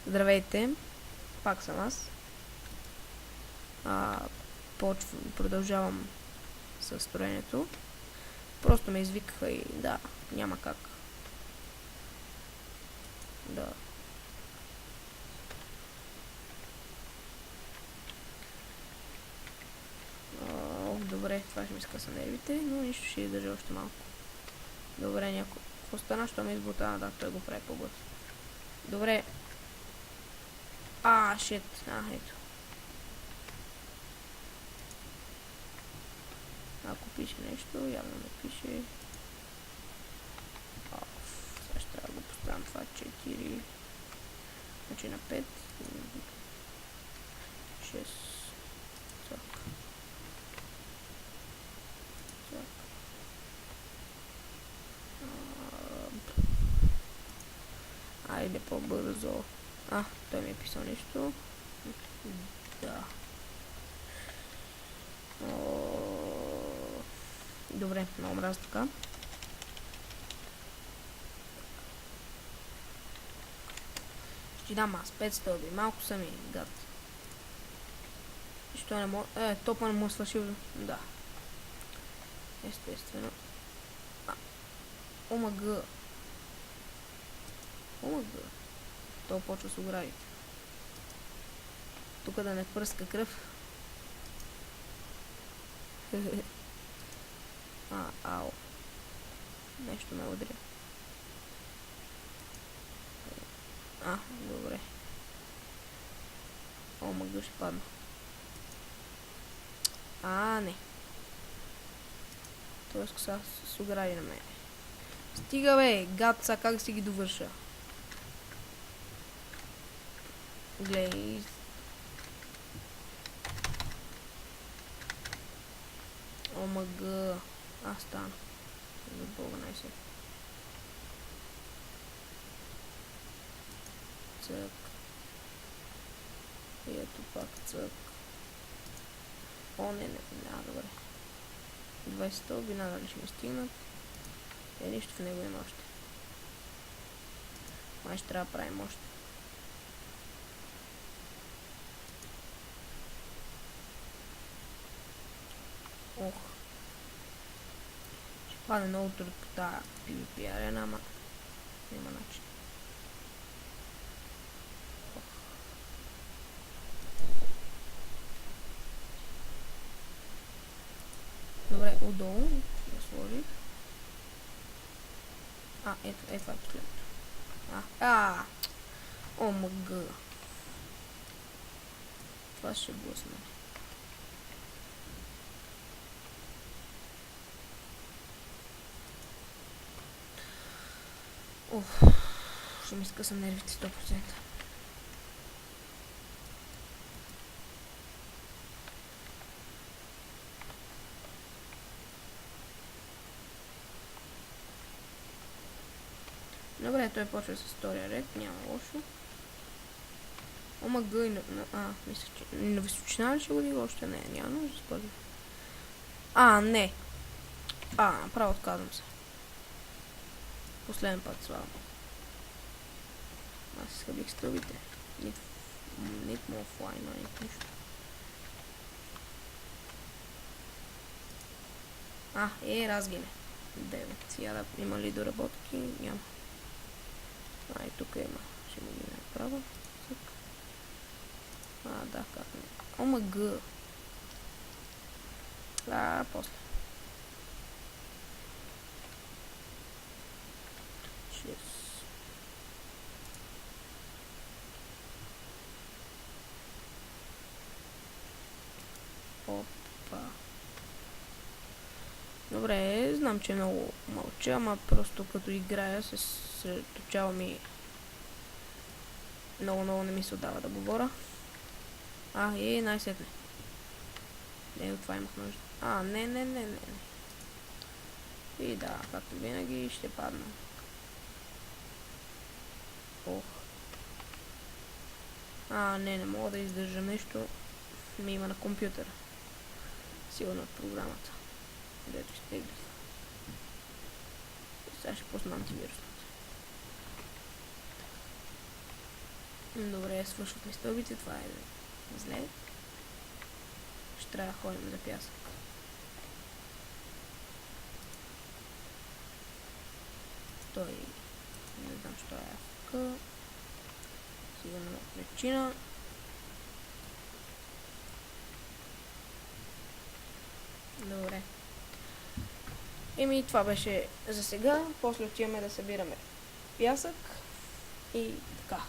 Здравейте, пак съм аз. Продължавам със строенето. Просто ме извикаха и да, няма как. Да. Добре, това ще ми скъса нервите, но нищо, ще издържа още малко. Добре, някой. Какво стана, що ме избута? Да, той го прави по-бързо. Добре. Шит. Ето. Ако пише нещо, явно не пише. Сега ще трябва да го поставям това 4. Значи на 5. 6. Цак. Цак. Айде по-бързо. Той ми е писал нещо. Да. Добре, много мразя така. Ще дам аз 5 стълби. Малко са ми гад. Що не мога... топа не му свършил. Да. Естествено. ОМГ. То почва с оградите. Тук да не пръска кръв. Ау. Нещо ме удря. Добре. ОМГ ще падна. Не. Той иска сега с огради на мен. Стига бе, гад, са как си ги довърша. Глей. ОМГ. Стана. За Бога най-се. Цък. И ето пак цък. Не, добре. 20 стълби, надали ще ми стигнат. Нищо в него има още. Май ще трябва да правим още. Ще падне много труд по тази PvP арена, ама няма начин. Добре, отдолу да сложих. Ето това е последното. ОМГ. Това ще блъсне. Ще ми скъсам нервите 100%. Добре, той почва с втория ред, няма лошо. ОМГ и мисля, че на височина ли ще го дига още? Няма нужда да спърви. Не. Направо отказвам се. Последен път слава. Аз изхъбих стълбите. Нито му офлайн, нито нищо. Разгине. 9. Сега да има ли доработки? Няма. И тук има. Ще му ги направя. Да, как не. ОМГ. После. 6. Опа. Добре, знам, че много мълча, ама просто като играя се съсредоточавам и много не ми се отдава да говоря. Най-сетне. От това имах нужда. Не. И да, както винаги ще падна. Не мога да издържа нещо. Ми има на компютъра. Сигурно от програмата. Дето изтеглих. И сега ще пусна антивирусната. Добре, свършваме стълбите, това е зле. Ще трябва да ходим за пясък. Той не знам, що е АФК. Сигурно има причина. Добре. Еми, това беше за сега. После отиваме да събираме пясък и така.